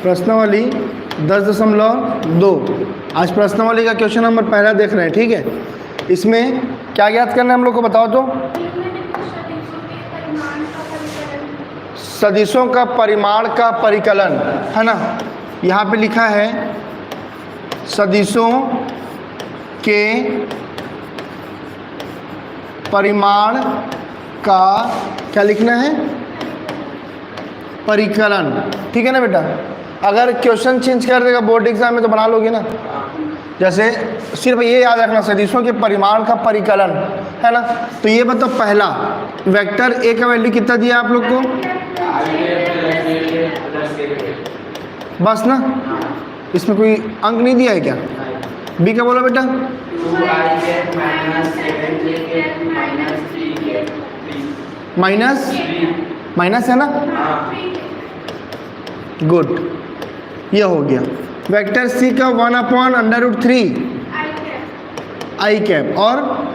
प्रश्नावली 10.2। आज प्रश्नावली का क्वेश्चन नंबर पहला देख रहे हैं, ठीक है। इसमें क्या ज्ञात करना है हम लोग को बताओ तो। सदिशों का परिमाण का परिकलन, है ना। यहाँ पे लिखा है सदिशों के परिमाण का क्या लिखना है, परिकलन, ठीक है ना बेटा। अगर क्वेश्चन चेंज कर देगा बोर्ड एग्जाम में तो बना लोगे ना। जैसे सिर्फ ये याद रखना सदिशों के परिमाण का परिकलन, है ना। तो ये बताओ पहला वेक्टर ए का वैल्यू कितना दिया आप लोग को, बस ना, इसमें कोई अंक नहीं दिया है क्या। बी का बोलो बेटा, माइनस है ना, गुड, ये हो गया। वेक्टर सी का 1/√3 आई कैप और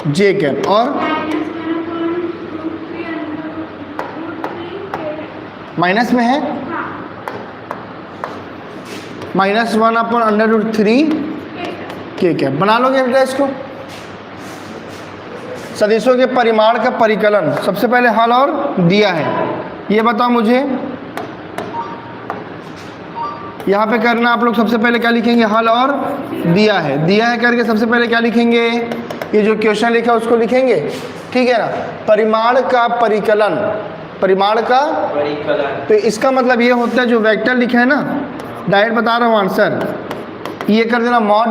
जे कैप और माइनस में है -1/√3 के कैप। बना लोगे बेटा इसको। सदिशों के परिमाण का परिकलन सबसे पहले हल और दिया है, ये बताओ मुझे। यहाँ पे करना आप लोग सबसे पहले क्या लिखेंगे, हल और दिया है करके सबसे पहले क्या लिखेंगे, ये जो क्वेश्चन लिखा है उसको लिखेंगे, ठीक है ना। परिमाण का परिकलन, तो इसका मतलब ये होता है जो वेक्टर लिखा है ना, डायरेक्ट बता रहा हूँ आंसर, ये कर देना मॉड,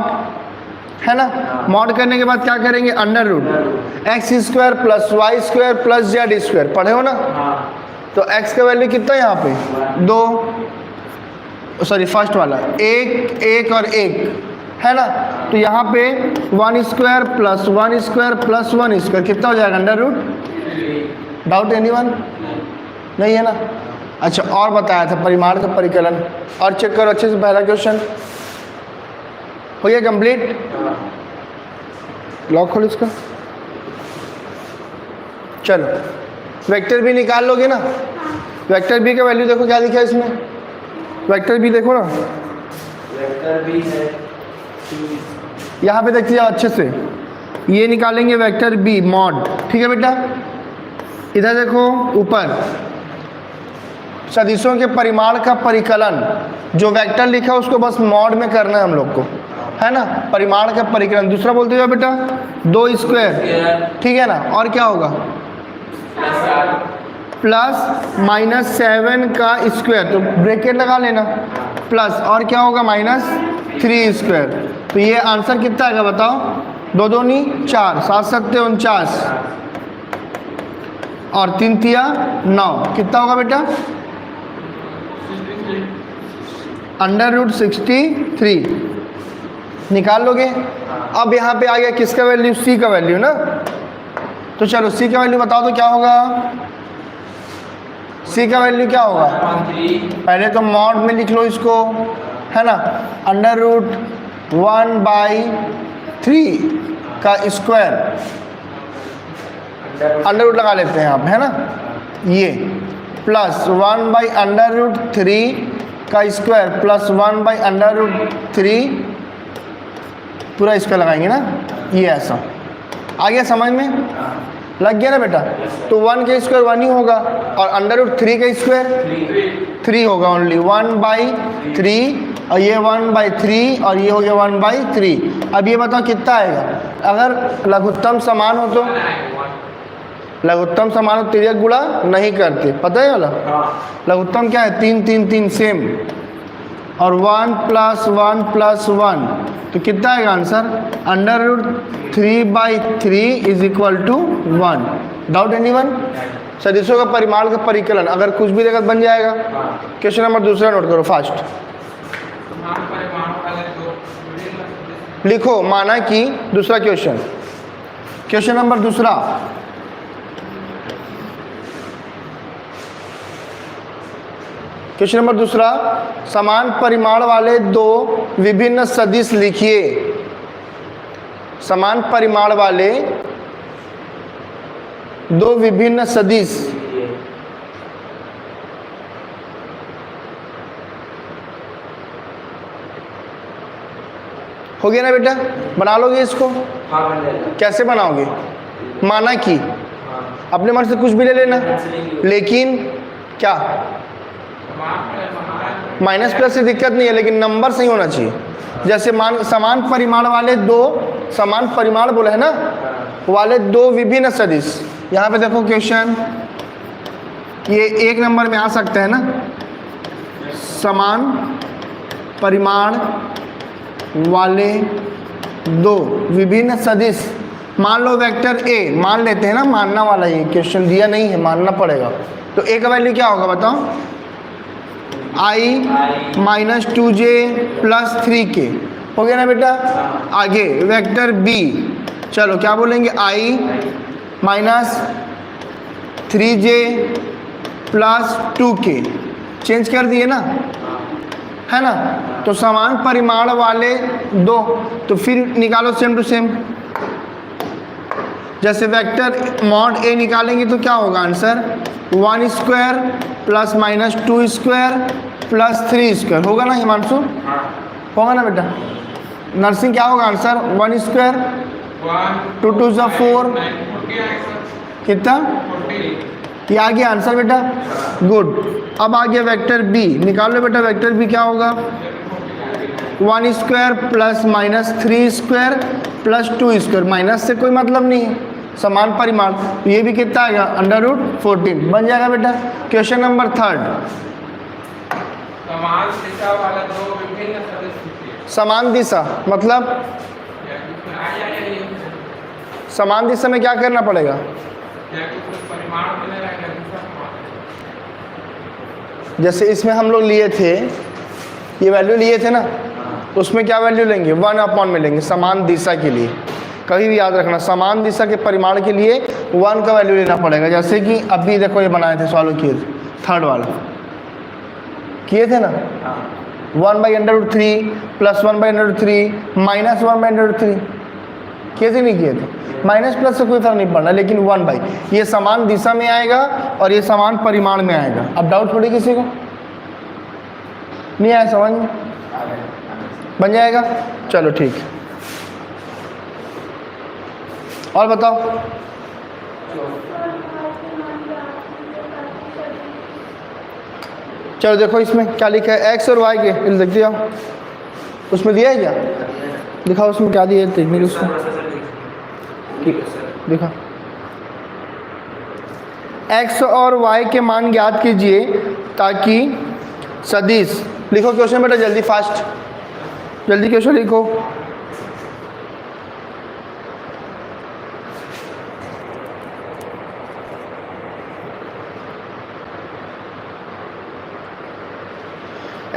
है ना। मॉड करने के बाद क्या करेंगे, √x² + y² + z², पढ़े हो ना। तो x का वैल्यू कितना है यहाँ पे 2, सॉरी फर्स्ट वाला 1 और 1, है ना। तो यहाँ पे 1² + 1² + 1² कितना हो जाएगा, √। डाउट एनीवन, नहीं है ना। अच्छा, और बताया था परिमाण का परिकलन, और चेक करो अच्छे से पहला क्वेश्चन हो गया कंप्लीट। लॉक खोलो इसका, चलो वेक्टर बी निकाल लोगे ना। वेक्टर बी का वैल्यू देखो क्या लिखा है इसमें, वेक्टर बी देखो ना, वेक्टर बी है यहाँ पे देखिए अच्छे से, ये निकालेंगे वेक्टर बी मॉड, ठीक है बेटा। इधर देखो ऊपर सदिशों के परिमाण का परिकलन, जो वेक्टर लिखा है उसको बस मॉड में करना है हम लोग को, है ना। परिमाण का परिकलन दूसरा बोलते जाओ बेटा, 2², ठीक है ना। और क्या होगा, +-7 का स्क्वायर, तो ब्रैकेट लगा लेना, प्लस और क्या होगा -3²। तो ये आंसर कितना आएगा बताओ, 2 दूनी 4, 7 7 49 और 3 तिया 9, कितना होगा बेटा, √63 निकाल लोगे। अब यहाँ पे आ गया किसका वैल्यू, सी का वैल्यू ना। तो चलो सी का वैल्यू बताओ तो क्या होगा, सी का वैल्यू क्या होगा, पहले तो मॉड में लिख लो इसको, है ना। √1/3 का स्क्वायर, अंडर लगा लेते हैं आप, है ना, ये +1/√3 का स्क्वायर +1/√3 पूरा इसका लगाएंगे ना, ये ऐसा आ गया समझ में, लग गया ना बेटा। तो 1 का स्क्वायर 1 ही होगा और √3 का स्क्वायर 3 होगा, ओनली 1/3 और ये 1/3 और ये हो गया 1/3। अब ये बताओ कितना आएगा, अगर लघुत्तम समान हो तो, लघुत्तम समान हो तिर्यक गुणा नहीं करते, पता है वाला। लघुत्तम क्या है, 3 3 3 सेम, और 1 + 1 + 1, तो कितना आएगा आंसर, √3/3 = 1। Doubt anyone. सदिशों का परिमाण का परिकलन अगर कुछ भी देगा बन जाएगा। क्वेश्चन नंबर दूसरा नोट करो फास्ट, लिखो माना कि दूसरा क्वेश्चन नंबर दूसरा, क्वेश्चन नंबर दूसरा, समान परिमाण वाले 2 विभिन्न सदिश लिखिए। समान परिमाण वाले 2 विभिन्न सदिश हो गया ना बेटा? बना लोगे इसको? हाँ बन जाएगा। कैसे बनाओगे? माना कि हाँ अपने मन से कुछ भी ले लेना, लेकिन क्या माइनस प्लस से दिक्कत नहीं है, लेकिन नंबर सही होना चाहिए। जैसे मान समान परिमाण वाले दो, समान परिमाण बोले है ना, वाले दो विभिन्न सदिश। यहाँ पे देखो क्वेश्चन, ये 1 नंबर में आ सकता है ना, समान परिमाण वाले दो विभिन्न सदिश। मान लो वेक्टर ए, मान लेते हैं ना, मानना वाला ये क्वेश्चन दिया नहीं है, मानना पड़ेगा। तो ए का वैल्यू क्या होगा बताओ? i minus 2j plus 3k। हो गया ना बेटा? आगे वेक्टर बी, चलो क्या बोलेंगे? i minus 3j plus 2k। Change कर दिए ना, है ना? तो समान परिमाण वाले दो, तो फिर निकालो सेम टू सेम। जैसे वेक्टर मॉड ए निकालेंगे तो क्या होगा answer? 1 square plus minus 2 square plus 3 square. होगा ना हिमांशु? होगा ना बेटा? नर्सिंग क्या होगा आंसर? 1 स्क्वायर 2 2 ज़ा 4 कितना? ये आ गया आंसर बेटा। गुड। अब आ गया वेक्टर बी, निकाल लो बेटा। वेक्टर बी क्या होगा? 1 square plus minus 3 square plus 2 square. Minus से कोई मतलब नहीं है, समान परिमाण। तो ये भी कितना आएगा? √14 बन जाएगा बेटा। Question number 3। समान दिशा वाला दो विभिन्न सदिश। समान दिशा मतलब समान दिशा में क्या करना पड़ेगा? जैसे इसमें हम लोग लिए थे, ये वैल्यू लिए थे ना, उसमें क्या वैल्यू लेंगे? 1 में लेंगे समान दिशा के लिए। कभी भी याद रखना, समान दिशा के परिमाण के लिए 1 का वैल्यू लेना पड़ेगा। जैसे कि अभी देखो ये बनाए थे, सॉल्व किए थे, 3rd वाला किए थे ना, 1/√3 प्लस 1/√3 माइनस 1/√3 किए थे, नहीं किए थे? माइनस प्लस से कोई फर्क नहीं पड़ना, लेकिन 1/, ये समान दिशा में आएगा और ये समान परिमाण में आएगा। अब डाउट थोड़ी किसी को नहीं आया समझ में? बन जाएगा। चलो ठीक है, और बताओ। चलो देखो इसमें क्या लिखा है, x और y के लिख दिया। उसमें दिया है क्या? दिखाओ उसमें क्या दिया है, देखने उसको दिखा। x और y के मान ज्ञात कीजिए ताकि सदिश। लिखो क्वेश्चन बेटा जल्दी, फास्ट जल्दी क्वेश्चन लिखो।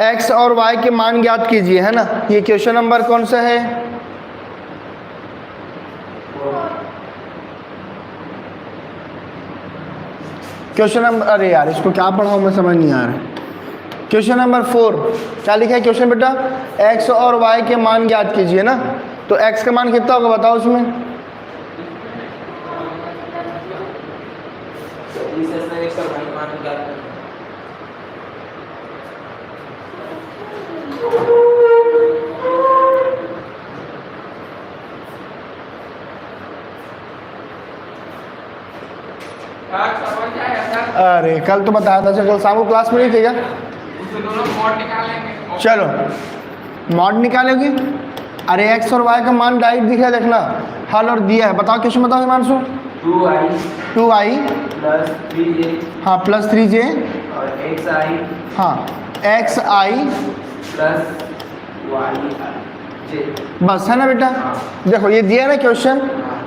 x और y के मान ज्ञात कीजिए, है ना? ये क्वेश्चन नंबर कौन सा है? क्वेश्चन नंबर, अरे यार इसको क्या पढ़ाऊँ मैं, समझ नहीं आ रहा है। क्वेश्चन नंबर 4 क्या लिखा है क्वेश्चन बेटा? x और y के मान ज्ञात कीजिए ना। तो x का मान कितना होगा बताओ उसमें? अरे कल तो बताया था, कल शाम को क्लास में नहीं थे क्या? चलो मॉड निकालोगे। अरे x और y का मान डायरेक्ट दिख रहा है, देखना हल और दिया है। बताओ क्वेश्चन बताओ हिमांशु। 2i प्लस 3j, हाँ प्लस 3j, और xi हाँ xi प्लस yj। बस, है ना बेटा? देखो ये दिया है ना क्वेश्चन।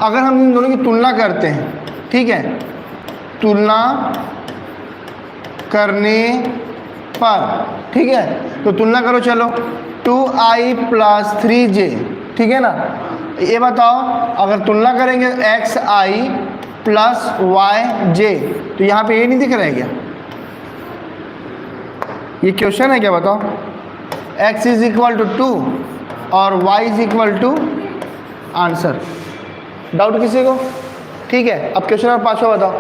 अगर हम इन दोनों की तुलना करते हैं, ठीक है, तुलना करने पर, ठीक है, तो तुलना करो। चलो 2i प्लस 3j, ठीक है ना? ये बताओ अगर तुलना करेंगे xi प्लस yj, तो यहाँ पे ये नहीं दिख रहा है क्या? ये क्वेश्चन है क्या बताओ? x इज इक्वल टू 2 और y is equal to answer. Doubt किसी को? ठीक है, अब क्वेश्चन नंबर 5 बताओ।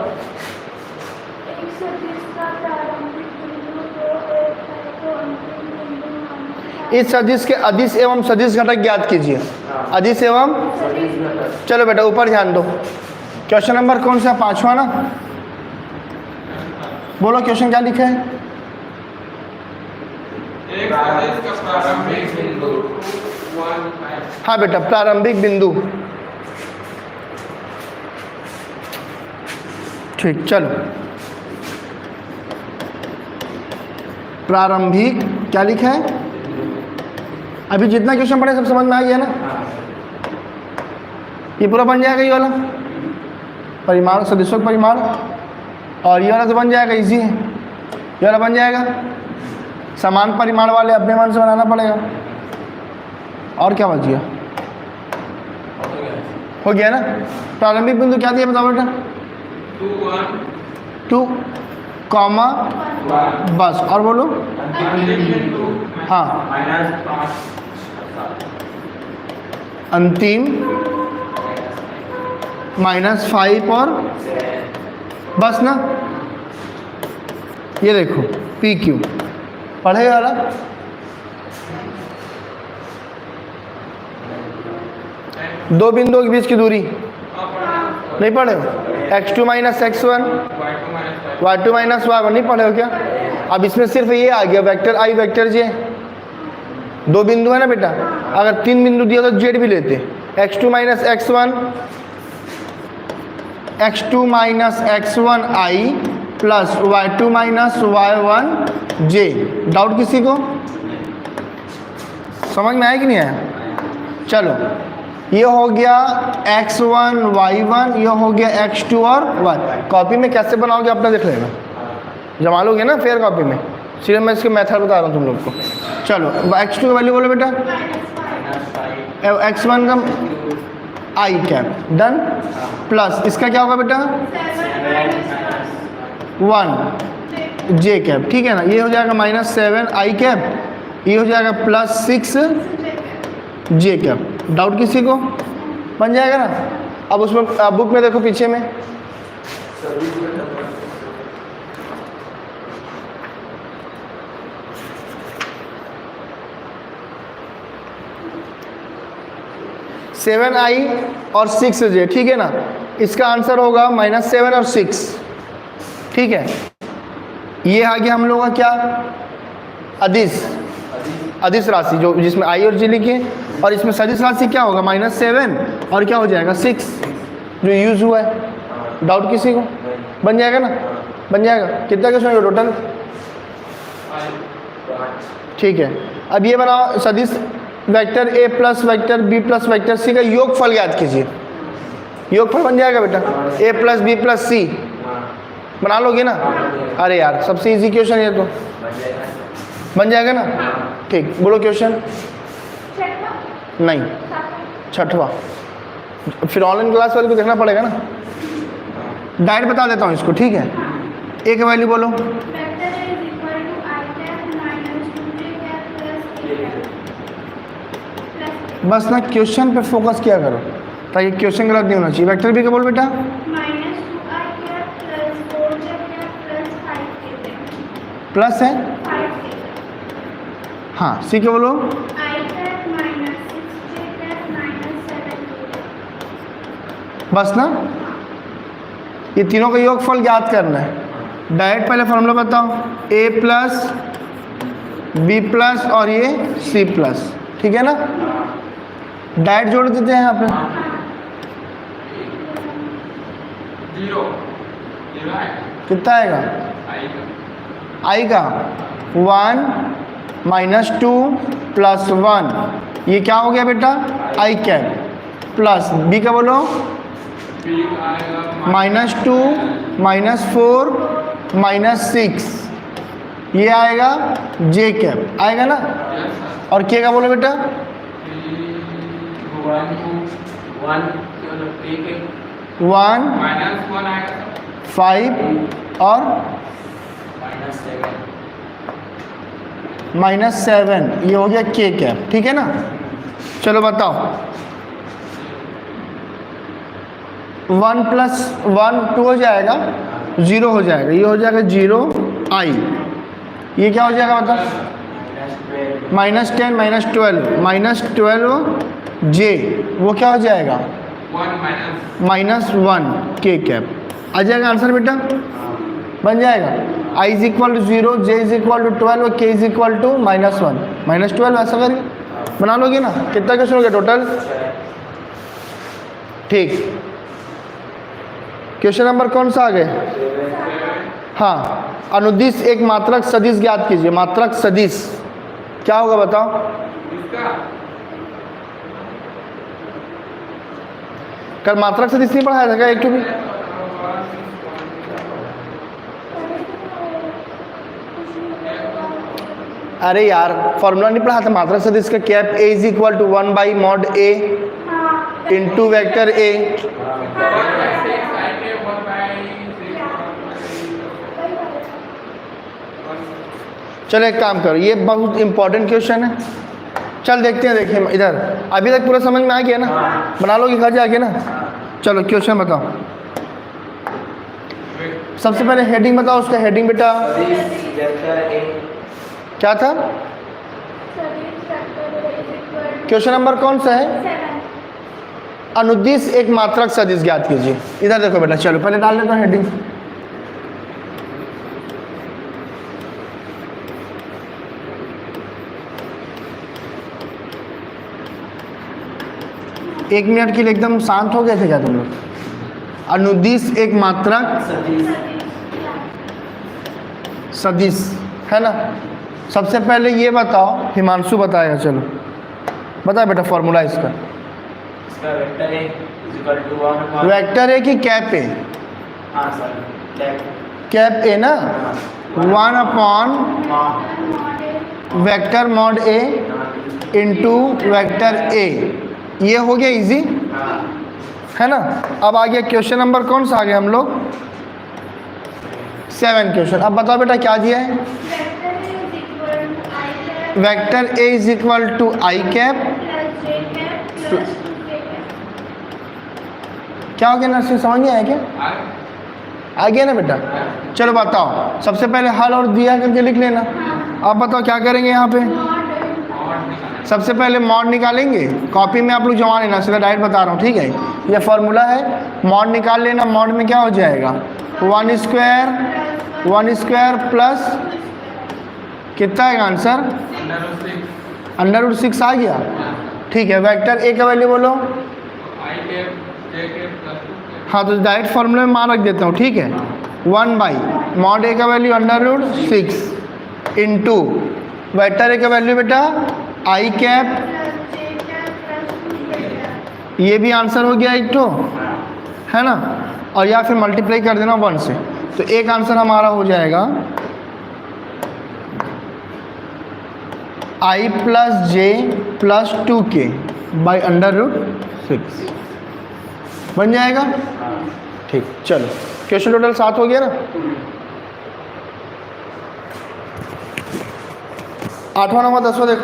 इस सदिश के अदिश एवं सदिश घटक ज्ञात कीजिए। अदिश एवं, सदिश घटक। चलो बेटा ऊपर ध्यान दो। क्वेश्चन नंबर कौन सा? 5वां ना? बोलो क्वेश्चन क्या लिखा है? एक सदिश का प्रारंभिक बिंदु 1 है। हाँ बेटा, प्रारंभिक बिंदु। ठीक, चलो प्रारंभिक क्या लिखा है? अभी जितना क्वेश्चन पढ़े सब समझ में आ गया ना? ये पूरा बन जाएगा ये वाला परिमाण, सदिशों का परिमाण, और ये वाला तो बन जाएगा, इजी है। ये वाला बन जाएगा। समान परिमाण वाले अपने मन से बनाना पड़ेगा। और क्या बच गया? हो गया ना? प्रारंभिक बिंदु क्या दिया बताओ बेटा? 2 1 2 कॉमा 1 बस। और बोलो। अंतिम बिंदु हाँ, -5 अंतिम -5 और बस ना। ये देखो पी क्यू पढ़े वाला। दो बिंदुओं के बीच की दूरी नहीं पढ़े हो? x2 minus x1 y2 minus y1 नहीं पढ़े हो क्या? अब इसमें सिर्फ ये आ गया वेक्टर i वेक्टर j। दो बिंदु है ना बेटा, अगर 3 बिंदु दिया तो z भी लेते। x2 minus x1 i plus y2 minus y1 j। Doubt किसी को? समझ में आया कि नहीं आया? चलो ये हो गया x1 y1, ये हो गया x2 और y। कॉपी में कैसे बनाओगे अपना देख लेना, जमा लोगे ना फेयर कॉपी में। सिर्फ मैं इसके मेथड बता रहा हूँ तुम लोग को। चलो x2 का वैल्यू बोलो बेटा। x1 का i कैप डन, प्लस इसका क्या होगा बेटा? 1 j कैप, ठीक है ना? ये हो जाएगा -7 i कैप, ये हो जाएगा +6 j कैप। डाउट किसी को? बन जाएगा ना? अब उसमें बुक में देखो पीछे में सदिश घटक। 7i और 6j, ठीक है ना? इसका आंसर होगा -7 और 6, ठीक है? ये आ गया हम लोग का क्या? अदिश राशि, जो जिसमें i और j लिखे। और इसमें सदिश राशि क्या होगा? -7 और क्या हो जाएगा? 6 जो यूज हुआ है। डाउट किसी को? बन जाएगा ना? बन जाएगा। कितना क्वेश्चन है टोटल? 5 ठीक है। अब ये बनाओ सदिश vector a plus vector b plus vector c का योगफल ज्ञात कीजिए। योगफल बन जाएगा बेटा a plus b plus c। बना लोगे ना? अरे यार सबसे इजी क्वेश्चन है तो। बन जाएगा ना? ठीक, बोलो क्वेश्चन। नहीं, 6वां। फिर ऑनलाइन क्लास वाले को देखना पड़ेगा ना। डायरेक्ट बता देता हूँ इसको, ठीक है? एक वैल्यू बोलो। बस ना क्वेश्चन पे फोकस किया करो ताकि क्वेश्चन गलत नहीं होना चाहिए। वेक्टर बी का बोल बेटा। प्लस है, हाँ। सी के बोलो। बस ना, ये तीनों का योगफल ज्ञात करना है। डायरेक्ट पहले फॉर्मूला बताओ। a प्लस बी प्लस और ये c प्लस, ठीक है ना? डायरेक्ट जोड़ देते हैं यहाँ पे। 0 है कितना आएगा? i का i का 1 -2 प्लस 1, ये क्या हो गया बेटा? i कैप प्लस b का बोलो। b आएगा -2 -4 -6, ये आएगा j कैप, आएगा ना? Yes sir. और k का बोलो बेटा। 1 ठीक है। 1 -1 आएगा सर। 5 और -7, ये हो गया k कैप, ठीक है ना? चलो बताओ। 1 प्लस 1 2 हो जाएगा, 0 हो जाएगा, ये हो जाएगा 0 i, ये क्या हो जाएगा बताओ? -10 -12 जे, वो क्या हो जाएगा? 1 -1 के कैप। आ जाएगा आंसर बेटा, बन जाएगा। I is equal to 0, J is equal to 12 और K इज इक्वल टू -1 -12, ऐसा करके बना लोगे ना। कितना क्वेश्चन हो गया टोटल? ठीक। क्वेश्चन नंबर कौन सा आ गए? हाँ, अनुदिश एक मात्रक सदिश ज्ञात कीजिए। मात्रक सदिश क्या होगा बताओ? इसका कल मात्रक सदिश नहीं पढ़ाया था क्या एक तो भी? अरे यार फॉर्मूला नहीं पढ़ा था मात्रक सदिश का? Cap A is equal to 1/mod A into vector A। चलो एक काम करो, ये बहुत इंपॉर्टेंट क्वेश्चन है। चल देखते हैं, देखिए इधर अभी तक पूरा समझ में आ गया ना? बना लोगे घर जाके ना? चलो क्वेश्चन बताओ। सबसे पहले हेडिंग बताओ, उसका हेडिंग बेटा क्या था? क्वेश्चन नंबर कौन सा है? अनुदिश एक मात्रक सदिश ज्ञात कीजिए। इधर देखो बेटा, चलो पहले डाल लेता हूँ हेडिंग। एक मिनट के लिए एकदम शांत हो गए थे क्या तुम लोग? अनुदिश एक मात्रक सदिश है ना। सबसे पहले ये बताओ, हिमांशु बताएगा। चलो बता बेटा फॉर्मूला इसका। वेक्टर ए की कैप ए? कैप ए ना, 1/, vector mod A into vector A. ये हो गया इजी है ना। अब आ गया क्वेश्चन नंबर कौन सा आ गया हम लोग? 7 क्वेश्चन। अब बताओ बेटा क्या दिया है? Vector A is equal to I cap. क्या हो गया नर्सिंग, समझ नहीं आया क्या? आ गया ना बेटा? चलो बताओ, सबसे पहले हल और दिया करके लिख लेना। अब बताओ क्या करेंगे यहाँ पे? सबसे पहले मॉड निकालेंगे। कॉपी में आप लोग जमा लेना, सीधा डायरेक्ट बता रहा हूँ, ठीक है? ये फॉर्मूला है, मॉड निकाल लेना। मॉड में क्या हो जाएगा? 1 स्क्वायर प्लस कितना है आंसर? √6 आ गया। ठीक है, वेक्टर ए का वैल्यू बोलो। हाँ तो डायरेक्ट फॉर्मूले में मान रख देता हूँ, ठीक है? 1/mod ए का वैल्यू √6 इंटू वेक्टर ए का वैल्यू बेटा आई कैप। ये भी आंसर हो गया एक तो, है ना? और या फिर मल्टीप्लाई कर देना 1 से, तो एक आंसर हमारा हो जाएगा I + J + 2K बाई √6 बन जाएगा। ठीक, चलो क्वेश्चन टोटल 7 हो गया ना। 8वां 9वां 10वां देखो।